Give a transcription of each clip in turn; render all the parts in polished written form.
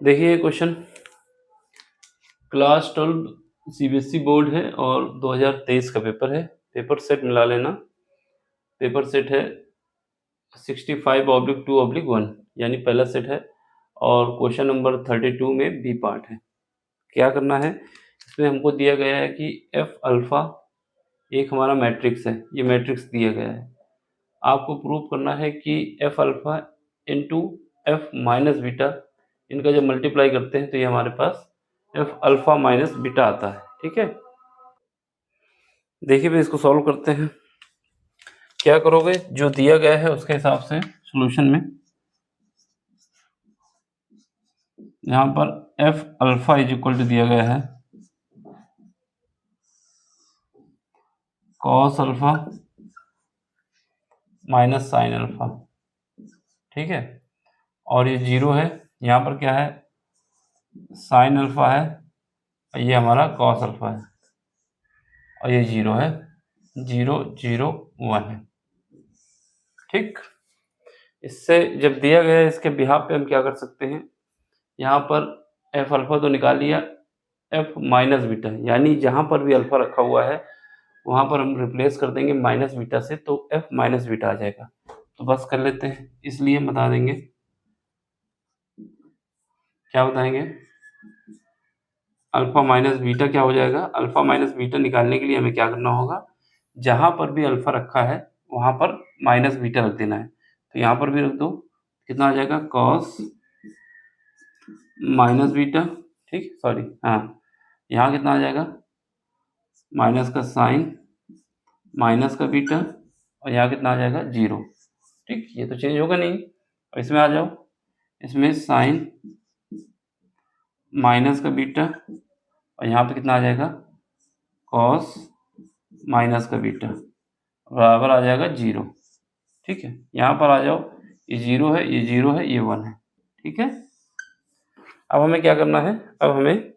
देखिए question, class 12 CBSE board है और 2023 का पेपर है। पेपर सेट मिला लेना। पेपर सेट है 65/2/1 यानी पहला सेट है और क्वेश्चन नंबर 32 में बी पार्ट है। क्या करना है, इसमें हमको दिया गया है कि एफ अल्फ़ा एक हमारा मैट्रिक्स है, ये मैट्रिक्स दिया गया है। आपको प्रूव करना है कि F alpha into F minus beta, इनका जब मल्टीप्लाई करते हैं तो ये हमारे पास एफ अल्फ़ा माइनस बीटा आता है। ठीक है, देखिए भाई इसको सॉल्व करते हैं। क्या करोगे, जो दिया गया है उसके हिसाब से सॉल्यूशन में यहाँ पर F alpha is equal to दिया गया है cos alpha minus sine alpha. ठीक है, और ये 0 है, यहाँ पर क्या है साइन अल्फ़ा है और ये हमारा कॉस अल्फ़ा है और ये 0 है, 0 0 1 है। ठीक, इससे जब दिया गया है इसके बिहाफ पे हम क्या कर सकते हैं, यहाँ पर एफ अल्फ़ा तो निकाल लिया, एफ माइनस बीटा यानी जहाँ पर भी अल्फ़ा रखा हुआ है वहाँ पर हम रिप्लेस कर देंगे माइनस बीटा से, तो एफ माइनस बीटा आ जाएगा। तो बस कर लेते हैं, इसलिए हम बता देंगे, क्या बताएंगे, अल्फ़ा माइनस बीटा क्या हो जाएगा। अल्फ़ा माइनस बीटा निकालने के लिए हमें क्या करना होगा, जहाँ पर भी अल्फ़ा रखा है वहाँ पर माइनस बीटा रख देना है। तो यहाँ पर भी रख दो, कितना आ जाएगा कॉस माइनस बीटा। ठीक, सॉरी, हाँ, यहाँ कितना आ जाएगा माइनस का साइन माइनस का बीटा और यहाँ कितना आ जाएगा 0। ठीक, ये तो चेंज होगा नहीं। और इसमें आ जाओ, इसमें साइन माइनस का बीटा और यहाँ पे कितना आ जाएगा कॉस माइनस का बीटा बराबर आ जाएगा 0। ठीक है, यहाँ पर आ जाओ, ये 0 है, ये 0 है, ये 1 है। ठीक है, अब हमें क्या करना है, अब हमें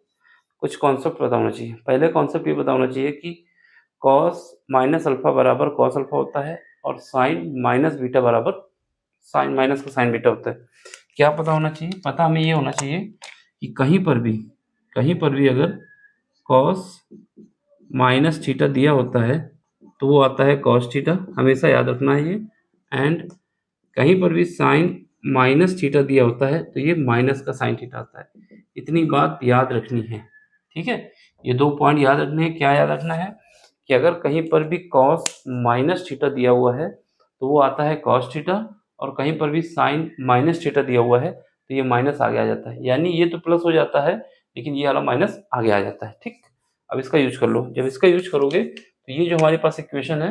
कुछ कॉन्सेप्ट पता होना चाहिए। पहले कॉन्सेप्ट ये पता होना चाहिए कि कॉस माइनस अल्फ़ा बराबर कॉस अल्फ़ा होता है और साइन माइनस बीटा बराबर साइन माइनस का साइन बीटा होता है। क्या पता होना चाहिए, पता हमें ये होना चाहिए कि कहीं पर भी अगर कॉस माइनस थीटा दिया होता है तो वो आता है कॉस थीटा, हमेशा याद रखना है ये। एंड कहीं पर भी साइन माइनस थीटा दिया होता है तो ये माइनस का साइन थीटा आता है। इतनी बात याद रखनी है। ठीक है, ये 2 पॉइंट याद रखने हैं। क्या याद रखना है कि अगर कहीं पर भी कॉस माइनस थीटा दिया हुआ है तो वो आता है कॉस थीटा, और कहीं पर भी साइन माइनस थीटा दिया हुआ है तो ये माइनस आगे आ जाता है, यानी ये तो प्लस हो जाता है लेकिन ये वाला माइनस आगे आ जाता है। ठीक, अब इसका यूज कर लो। जब इसका यूज करोगे तो ये जो हमारे पास इक्वेशन है,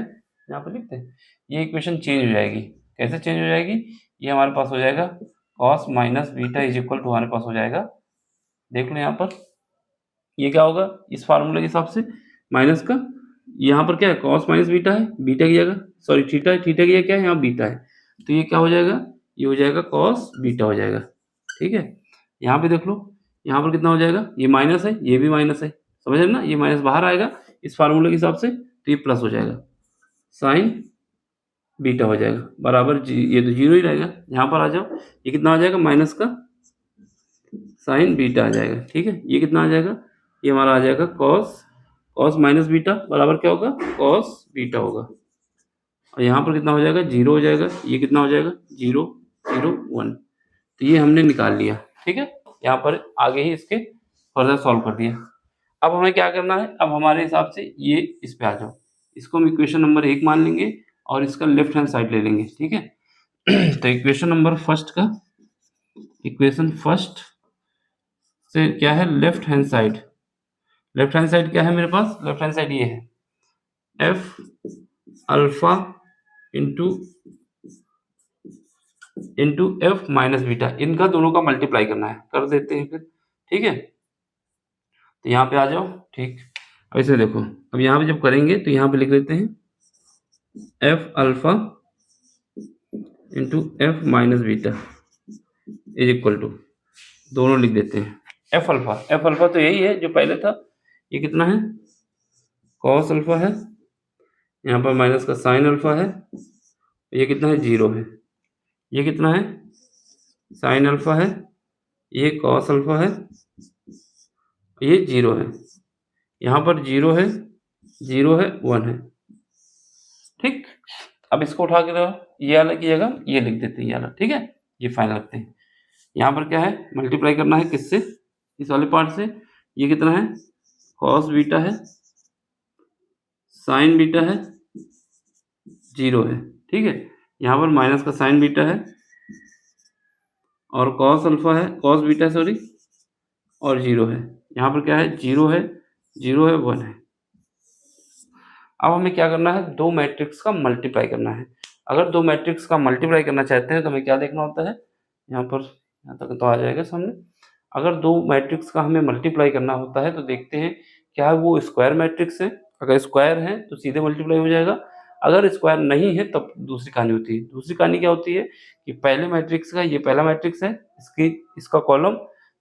यहाँ पर लिखते हैं, ये इक्वेशन चेंज हो जाएगी। कैसे चेंज हो जाएगी, ये हमारे पास हो जाएगा cos minus beta is equal to हमारे पास हो जाएगा, देख लो यहाँ पर ये क्या होगा इस फार्मूले के हिसाब से, माइनस का यहाँ पर क्या है कॉस माइनस बीटा है, बीटा की जगह सॉरी थीटा है, थीटा की जगह क्या है यहाँ बीटा है, तो ये क्या हो जाएगा, ये हो जाएगा कॉस बीटा हो जाएगा। ठीक है, यहाँ पे देख लो, यहाँ पर कितना हो जाएगा, ये माइनस है, ये भी माइनस है, समझ रहे ना, ये माइनस बाहर आएगा इस फार्मूले के हिसाब से तो ये प्लस हो जाएगा, साइन बीटा हो जाएगा बराबर ये तो 0 ही रहेगा। यहाँ पर आ जाओ, ये कितना आ जाएगा माइनस का साइन बीटा आ जाएगा। ठीक है, ये कितना आ जाएगा, ये हमारा आ जाएगा कॉस माइनस बीटा बराबर क्या होगा कॉस बीटा होगा, और यहाँ पर कितना हो जाएगा 0 हो जाएगा, ये कितना हो जाएगा 0 0 1। तो ये हमने निकाल लिया। ठीक है, यहाँ पर आगे ही इसके फर्दर सॉल्व कर दिया। अब हमें क्या करना है, अब हमारे हिसाब से ये इस पे आ जाओ, इसको हम इक्वेशन नंबर 1 मान लेंगे और इसका लेफ्ट हैंड साइड ले लेंगे। ठीक है, तो इक्वेशन फर्स्ट से क्या है left hand side, left hand side क्या है मेरे पास, लेफ्ट हैंड साइड ये है F alpha into F minus beta, इनका दोनों का मल्टीप्लाई करना है, कर देते हैं फिर। ठीक है, तो यहाँ पे आ जाओ। ठीक, अब इसे देखो, अब यहाँ पे जब करेंगे तो यहाँ पे लिख देते हैं F alpha into F minus beta is equal to, दोनों लिख देते हैं एफ अल्फा तो यही है जो पहले था, ये कितना है कॉस अल्फा है, यहाँ पर माइनस का साइन अल्फा है, ये कितना है 0 है, ये कितना है साइन अल्फा है, ये कॉस अल्फा है, ये 0 है, यहाँ पर 0 है, 0 है, 1 है। ठीक, अब इसको उठा के ये वाला की जगह ये लिख देते हैं, ये वाला। ठीक है, ये फाइनल रखते हैं। यहाँ पर क्या है, मल्टीप्लाई करना है किससे, इस वाले पार्ट से। ये कितना है, कॉस बीटा है, साइन बीटा है, 0 है। ठीक है, यहाँ पर माइनस का साइन बीटा है और कॉस अल्फा है, कॉस बीटा सॉरी, और 0 है। यहाँ पर क्या है, 0 है, 0 है, 1 है। अब हमें क्या करना है, दो मैट्रिक्स का मल्टीप्लाई करना है। अगर दो मैट्रिक्स का मल्टीप्लाई करना चाहते हैं तो हमें क्या देखना होता है, यहाँ पर यहाँ तक तो आ जाएगा सामने। अगर दो मैट्रिक्स का हमें मल्टीप्लाई करना होता है तो देखते हैं क्या वो स्क्वायर मैट्रिक्स है। अगर स्क्वायर है तो सीधे मल्टीप्लाई हो जाएगा, अगर स्क्वायर नहीं है तब दूसरी कहानी होती है। दूसरी कहानी क्या होती है कि पहले मैट्रिक्स का, ये पहला मैट्रिक्स है, इसका कॉलम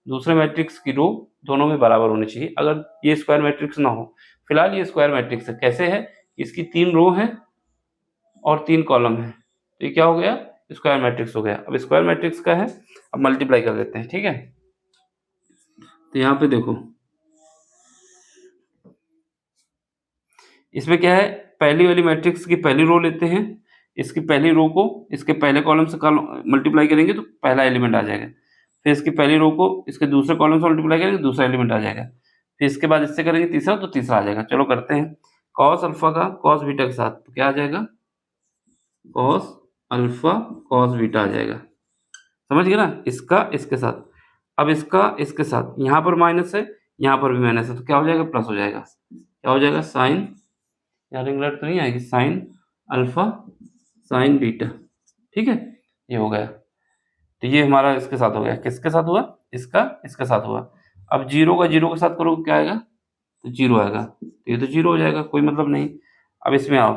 दूसरे मैट्रिक्स की रो दोनों में बराबर होनी चाहिए। अगर ये स्क्वायर मैट्रिक्स ना हो, फिलहाल ये स्क्वायर मैट्रिक्स है, कैसे है, इसकी 3 रो है और 3 कॉलम है, तो ये क्या हो गया, स्क्वायर मैट्रिक्स हो गया। अब स्क्वायर मैट्रिक्स का है, अब मल्टीप्लाई कर देते हैं। ठीक है, तो यहाँ पे देखो इसमें क्या है, पहली वाली मैट्रिक्स की पहली रो लेते हैं, इसकी पहली रो को इसके पहले कॉलम से मल्टीप्लाई करेंगे तो पहला एलिमेंट आ जाएगा। फिर इसकी पहली रो को इसके दूसरे कॉलम से मल्टीप्लाई करेंगे तो दूसरा एलिमेंट आ जाएगा। फिर इसके बाद इससे करेंगे तीसरा तो तीसरा आ जाएगा। चलो करते हैं, कॉस अल्फा का कॉस बीटा के साथ तो क्या आ जाएगा, कॉस अल्फा कॉस बीटा आ जाएगा। समझ गए ना, इसका इसके साथ। अब इसका इसके साथ, यहाँ पर माइनस है, यहाँ पर भी माइनस है, तो क्या हो जाएगा, प्लस हो जाएगा। क्या हो जाएगा, साइन, यहाँ रिंग लाइट तो नहीं आएगी, साइन अल्फा साइन बीटा। ठीक है, ये हो गया। तो ये हमारा इसके साथ हो गया। किसके साथ हुआ, इसका इसके साथ हुआ। अब 0 का 0 के साथ करो क्या आएगा, तो 0 आएगा, तो ये तो 0 हो जाएगा, कोई मतलब नहीं। अब इसमें आओ,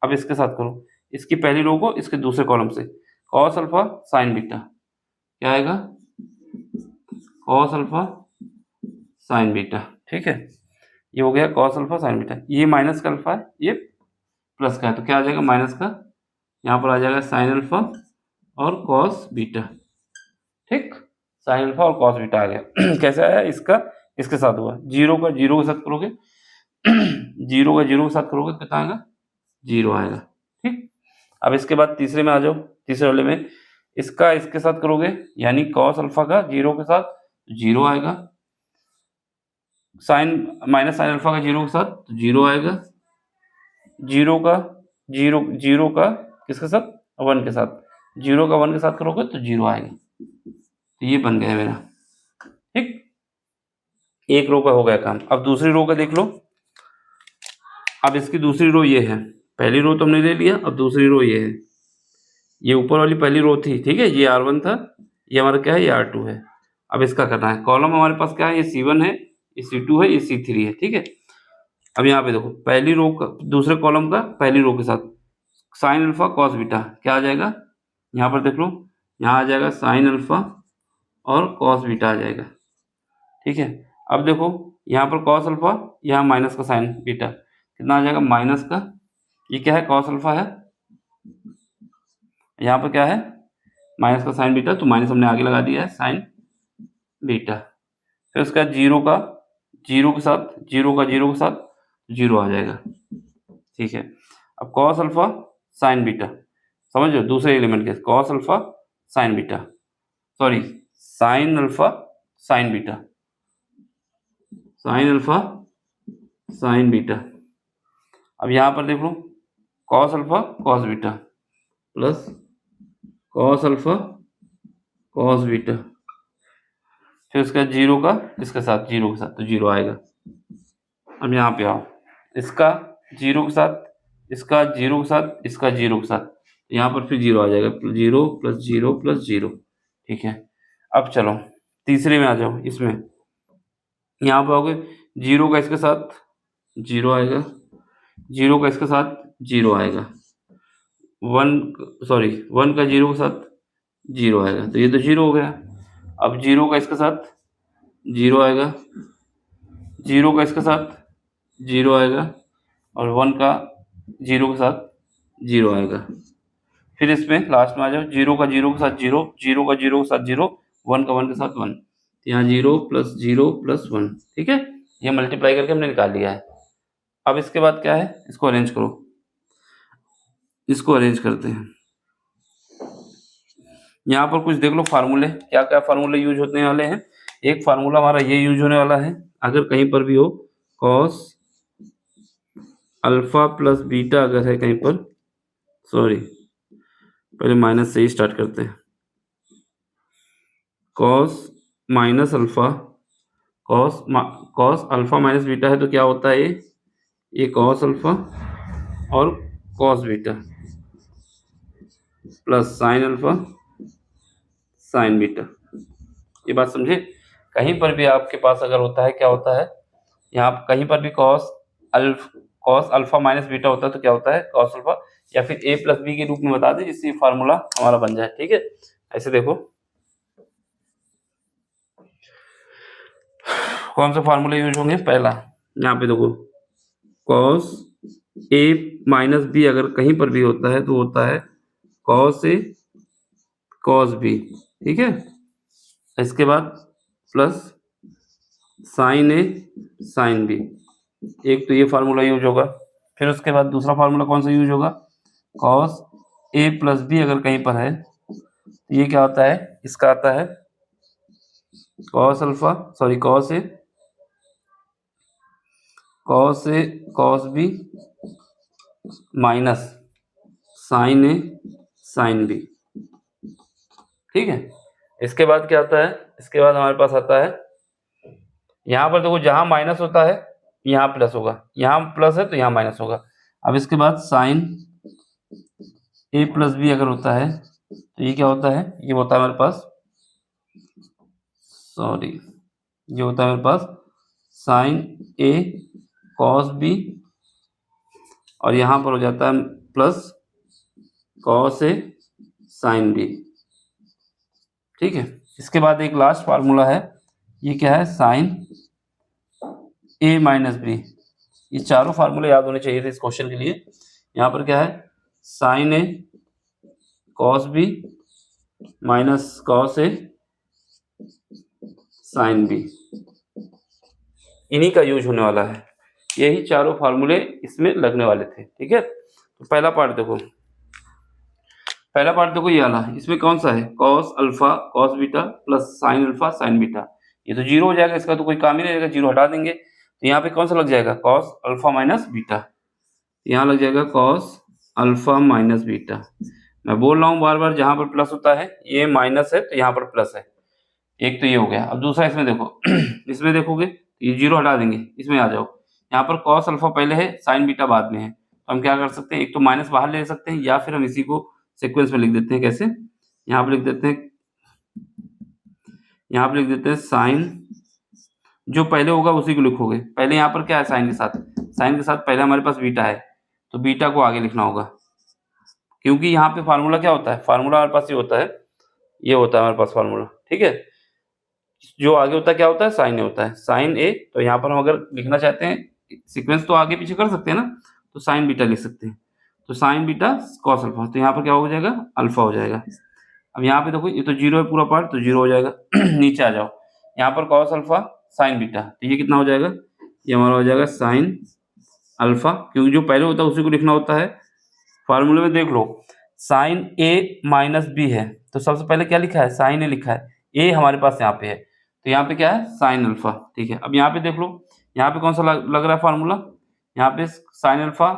अब इसके साथ करो, इसकी पहली रो को इसके दूसरे कॉलम से, कॉस अल्फा साइन बीटा, क्या आएगा, कॉस अल्फा साइन बीटा। ठीक है, ये हो गया कॉस अल्फा साइन बीटा। ये माइनस का अल्फा है, ये प्लस का है, तो क्या आ जाएगा, माइनस का, यहाँ पर आ जाएगा साइन अल्फा और कॉस बीटा। ठीक, साइन अल्फा और कॉस बीटा आ गया। कैसे आया, इसका इसके साथ हुआ। 0 का 0 के साथ करोगे 0 का 0 के साथ करोगे कितना आएगा, 0 आएगा। ठीक, अब इसके बाद तीसरे में आ जाओ, तीसरे वाले में इसका इसके साथ करोगे, यानी कॉस अल्फा का 0 के साथ 0 आएगा, साइन माइनस साइन अल्फा का 0 के साथ 0 आएगा, 0 का 0 का किसके साथ, 1 के साथ, 0 का 1 के साथ करोगे तो 0 आएगा। तो ये बन गया मेरा। ठीक, एक रो का हो गया काम। अब दूसरी रो का देख लो। अब इसकी दूसरी रो ये है, पहली रो तो हमने ले लिया, अब दूसरी रो ये है। ये ऊपर वाली पहली रो थी, ठीक है, ये R1 था, ये हमारा क्या है, ये R2 है। अब इसका करना है, कॉलम हमारे पास क्या है, ये C1 है, ये C2 है, ये C3 है। ठीक है, अब यहाँ पे देखो, पहली रो का दूसरे कॉलम का पहली रो के साथ साइन अल्फा कॉस बीटा, क्या आ जाएगा, यहाँ पर देख लो, यहाँ आ जाएगा साइन अल्फा और कॉस बीटा आ जाएगा। ठीक है, अब देखो यहाँ पर कॉस अल्फा, यहाँ माइनस का साइन बीटा, कितना आ जाएगा, माइनस का, ये क्या है, कॉस अल्फा है, यहाँ पर क्या है, माइनस का साइन बीटा, तो माइनस हमने आगे लगा दिया है, साइन बीटा। फिर उसके बाद 0 का 0 के साथ, 0 का 0 के साथ 0 आ जाएगा। ठीक है, अब कॉस अल्फा साइन बीटा, समझो दूसरे एलिमेंट के, cos alpha sine beta, sorry sine alpha sine beta, sine alpha sine beta. अब यहाँ पर देख लो, cos alpha cos beta plus cos alpha cos beta, फिर उसका 0 का इसके साथ 0 के साथ, तो 0 आएगा। अब यहाँ पे आओ, इसका 0 के साथ, इसका 0 के साथ, इसका 0 के साथ, यहाँ पर फिर 0 आ जाएगा, 0 प्लस 0 प्लस 0। ठीक है, अब चलो तीसरे में आ जाओ। इसमें यहाँ पर आओगे, 0 का इसके साथ 0 आएगा, 0 का इसके साथ 0 आएगा, 1 का 0 के साथ 0 आएगा, तो ये तो 0 हो गया। अब 0 का इसके साथ 0 आएगा, 0 का इसके साथ 0 आएगा और 1 का 0 के साथ 0 आएगा। फिर इसमें लास्ट में आ जाओ, 0 का 0 के साथ 0, 0 का 0 के साथ 0, 1 का 1 के साथ 1, यहाँ 0 प्लस 0 प्लस 1, ठीक है, ये मल्टीप्लाई करके हमने निकाल लिया है। अब इसके बाद क्या है, इसको अरेंज करो, इसको अरेंज करते हैं। यहाँ पर कुछ देख लो फार्मूले, क्या क्या फार्मूले यूज होने वाले हैं। एक फार्मूला हमारा ये यूज होने वाला है, अगर कहीं पर भी हो कॉस अल्फा प्लस बीटा अगर है कहीं पर, सॉरी पहले माइनस से ही स्टार्ट करते हैं, cos minus alpha, cos alpha minus beta है तो क्या होता है ये कॉस अल्फा और cos beta plus sign alpha sine beta. ये बात समझे, कहीं पर भी आपके पास अगर होता है, क्या होता है यहाँ कहीं पर भी कॉस अल्फा माइनस बीटा होता है तो क्या होता है कॉस अल्फा, या फिर ए प्लस बी के रूप में बता दें जिससे फार्मूला हमारा बन जाए, ठीक है। ऐसे देखो कौन से फार्मूले यूज होंगे, पहला यहाँ पे देखो कॉस ए माइनस बी अगर कहीं पर भी होता है तो होता है कॉस ए कॉस बी, ठीक है। इसके बाद प्लस साइन ए साइन बी, एक तो ये फार्मूला यूज होगा। फिर उसके बाद दूसरा फार्मूला कौन सा यूज होगा, कॉस ए प्लस बी अगर कहीं पर है तो ये क्या होता है, इसका आता है cos alpha sorry cos A cos B minus sign A sine B, ठीक है। इसके बाद क्या आता है, इसके बाद हमारे पास आता है यहाँ पर देखो जहां माइनस होता है यहाँ प्लस होगा, यहाँ प्लस है तो यहाँ माइनस होगा। अब इसके बाद साइन ए प्लस बी अगर होता है तो ये क्या होता है, ये होता है हमारे पास सॉरी ये होता है मेरे पास साइन ए कॉस बी और यहाँ पर हो जाता है plus cos A sine B, ठीक है। इसके बाद एक लास्ट फार्मूला है, ये क्या है साइन ए माइनस बी। ये चारों फार्मूले याद होने चाहिए थे इस क्वेश्चन के लिए। यहाँ पर क्या है sign A cos B minus cos A sine B, इन्हीं का यूज होने वाला है। यही चारों फार्मूले इसमें लगने वाले थे, ठीक है। तो पहला पार्ट देखो, पहला पार्ट देखो ये वाला, इसमें कौन सा है cos alpha cos beta plus sign alpha sine beta, ये तो जीरो हो जाएगा, इसका तो कोई काम ही नहीं रहेगा, जीरो हटा देंगे। तो यहाँ पे कौन सा लग जाएगा कॉस अल्फा माइनस बीटा, यहाँ लग जाएगा कॉस अल्फा माइनस बीटा। मैं बोल रहा हूँ बार बार, जहाँ पर प्लस होता है ये माइनस है तो यहाँ पर प्लस है, एक तो ये हो गया। अब दूसरा इसमें देखो इसमें देखोगे ये जीरो हटा देंगे, इसमें आ जाओ, यहाँ पर कॉस अल्फा पहले है साइन बीटा बाद में है, तो हम क्या कर सकते हैं, एक तो माइनस बाहर ले सकते हैं या फिर हम इसी को सीक्वेंस में लिख देते हैं। कैसे, यहाँ पर लिख देते हैं, यहाँ पर लिख देते हैं साइन, जो पहले होगा उसी को लिखोगे। पहले यहाँ पर क्या है साइन के साथ पहले हमारे पास बीटा है तो बीटा को आगे लिखना होगा, क्योंकि यहाँ पे फार्मूला क्या होता है, फार्मूला हमारे पास ये होता है, ये होता है हमारे पास फार्मूला, ठीक है। जो आगे होता है क्या होता है साइन ए होता है, साइन ए, तो यहाँ पर हम अगर लिखना चाहते हैं सीक्वेंस तो आगे पीछे कर सकते हैं ना, तो साइन बीटा लिख सकते हैं, तो साइन बीटा कॉस अल्फा, तो यहाँ पर क्या हो जाएगा अल्फा हो जाएगा। अब यहाँ पे देखो ये तो जीरो है पूरा पार्ट, तो जीरो हो जाएगा नीचे आ जाओ, यहाँ पर कॉस अल्फा साइन बीटा, तो ये कितना हो जाएगा, ये हमारा हो जाएगा साइन अल्फा, क्योंकि जो पहले होता है उसी को लिखना होता है। फार्मूले में देख लो साइन ए माइनस बी है तो सबसे पहले क्या लिखा है साइन ए लिखा है, ए हमारे पास यहाँ पे है तो यहाँ पे क्या है साइन अल्फा, ठीक है। अब यहाँ पे देख लो, यहाँ पे कौन सा लग रहा है फार्मूला, यहाँ पे साइन अल्फा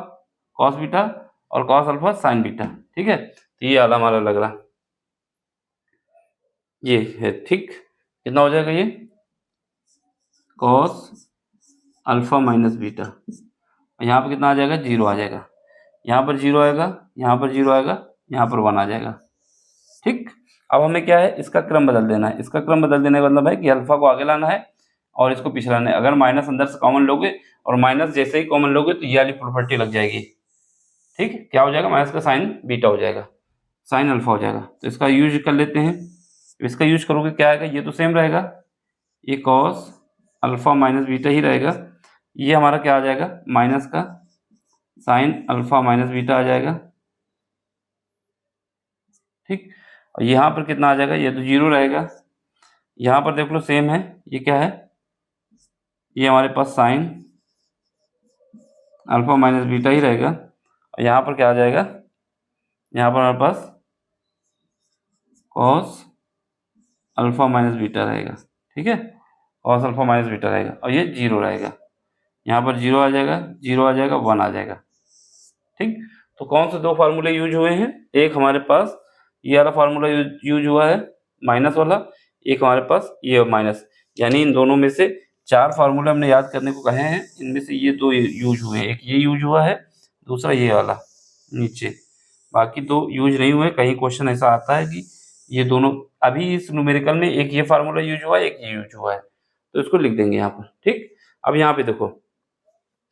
कॉस बीटा और कॉस अल्फा साइन बीटा, ठीक है। तो ये वाला हमारा लग रहा, ये है, ठीक। कितना हो जाएगा ये कॉस अल्फा माइनस बीटा, यहाँ पर कितना आ जाएगा जीरो आ जाएगा, यहाँ पर जीरो आएगा, यहाँ पर जीरो आएगा, यहाँ पर वन आ जाएगा, ठीक। अब हमें क्या है इसका क्रम बदल देना है, इसका क्रम बदल देने का मतलब है कि अल्फा को आगे लाना है और इसको पीछे लाना है। अगर माइनस अंदर से कॉमन लोगे और माइनस जैसे ही कॉमन लोगे तो ये वाली प्रॉपर्टी लग जाएगी, ठीक। क्या हो जाएगा माइनस का साइन बीटा हो जाएगा, साइन अल्फा हो जाएगा। तो इसका यूज कर लेते हैं, इसका यूज करोगे क्या आएगा, ये तो सेम रहेगा, ये कॉस अल्फा माइनस बीटा ही रहेगा, ये हमारा क्या आ जाएगा माइनस का साइन अल्फा माइनस बीटा आ जाएगा, ठीक। और यहाँ पर कितना आ जाएगा, ये तो जीरो रहेगा, यहाँ पर देख लो सेम है, ये क्या है, ये हमारे पास साइन अल्फा माइनस बीटा ही रहेगा। और यहाँ पर क्या आ जाएगा, यहाँ पर हमारे पास कॉस अल्फा माइनस बीटा रहेगा। ठीक है, कॉस अल्फा माइनस बीटा रहेगा और ये 0 रहेगा। यहाँ पर 0 आ जाएगा, 0 आ जाएगा, 1 आ जाएगा। ठीक, तो कौन से दो फार्मूले यूज हुए हैं, एक हमारे पास ये वाला फार्मूला यूज हुआ है माइनस वाला, एक हमारे पास ये माइनस, यानी इन दोनों में से 4 फार्मूले हमने याद करने को कहे हैं, इनमें से ये 2 यूज हुए हैं, एक ये यूज हुआ है, दूसरा ये वाला नीचे, बाकी 2 यूज नहीं हुए। कहीं क्वेश्चन ऐसा आता है कि ये दोनों, अभी इस न्यूमेरिकल में एक ये फार्मूला यूज हुआ है, एक ये यूज हुआ है, तो इसको लिख देंगे यहाँ पर। ठीक, अब यहाँ पे देखो,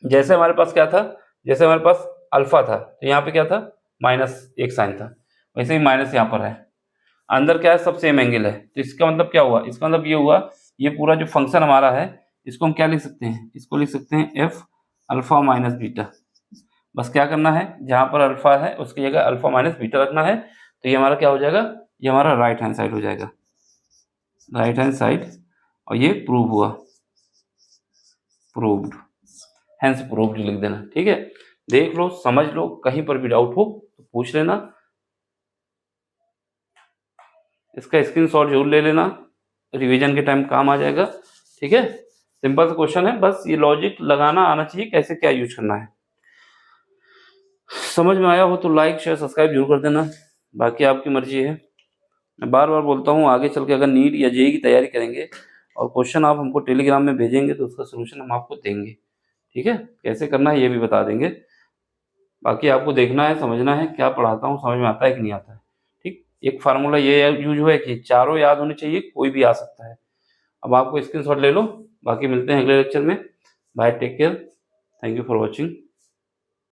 जैसे हमारे पास क्या था, जैसे हमारे पास अल्फा था तो यहाँ पे क्या था, माइनस एक साइन था, वैसे ही माइनस यहाँ पर है, अंदर क्या है, सब सेम एंगल है, तो इसका मतलब क्या हुआ, इसका मतलब ये हुआ, ये पूरा जो फंक्शन हमारा है इसको हम क्या लिख सकते हैं, इसको लिख सकते हैं एफ अल्फा माइनस बीटा। बस क्या करना है, जहाँ पर अल्फा है उसकी जगह अल्फा माइनस बीटा रखना है, तो ये हमारा क्या हो जाएगा, ये हमारा राइट हैंड साइड हो जाएगा, राइट हैंड साइड, और ये प्रूव हुआ, प्रूव्ड, हैंस प्रूव्ड लिख देना। ठीक है, देख लो, समझ लो, कहीं पर भी डाउट हो तो पूछ लेना, इसका स्क्रीनशॉट जरूर ले लेना, रिवीजन के टाइम काम आ जाएगा। ठीक है, सिंपल सा क्वेश्चन है, बस ये लॉजिक लगाना आना चाहिए, कैसे क्या यूज करना है। समझ में आया हो तो लाइक शेयर सब्सक्राइब जरूर कर देना, बाकी आपकी मर्जी है। मैं बार बार बोलता हूँ, आगे चल के अगर नीट या जेईई की तैयारी करेंगे और क्वेश्चन आप हमको टेलीग्राम में भेजेंगे तो उसका सोल्यूशन हम आपको देंगे। ठीक है, कैसे करना है ये भी बता देंगे, बाकी आपको देखना है, समझना है, क्या पढ़ाता हूँ समझ में आता है कि नहीं आता है। ठीक, एक फार्मूला ये यूज हुआ है कि चारों याद होने चाहिए, कोई भी आ सकता है। अब आपको स्क्रीनशॉट ले लो, बाकी मिलते हैं अगले लेक्चर में। Bye, take care, thank you for watching.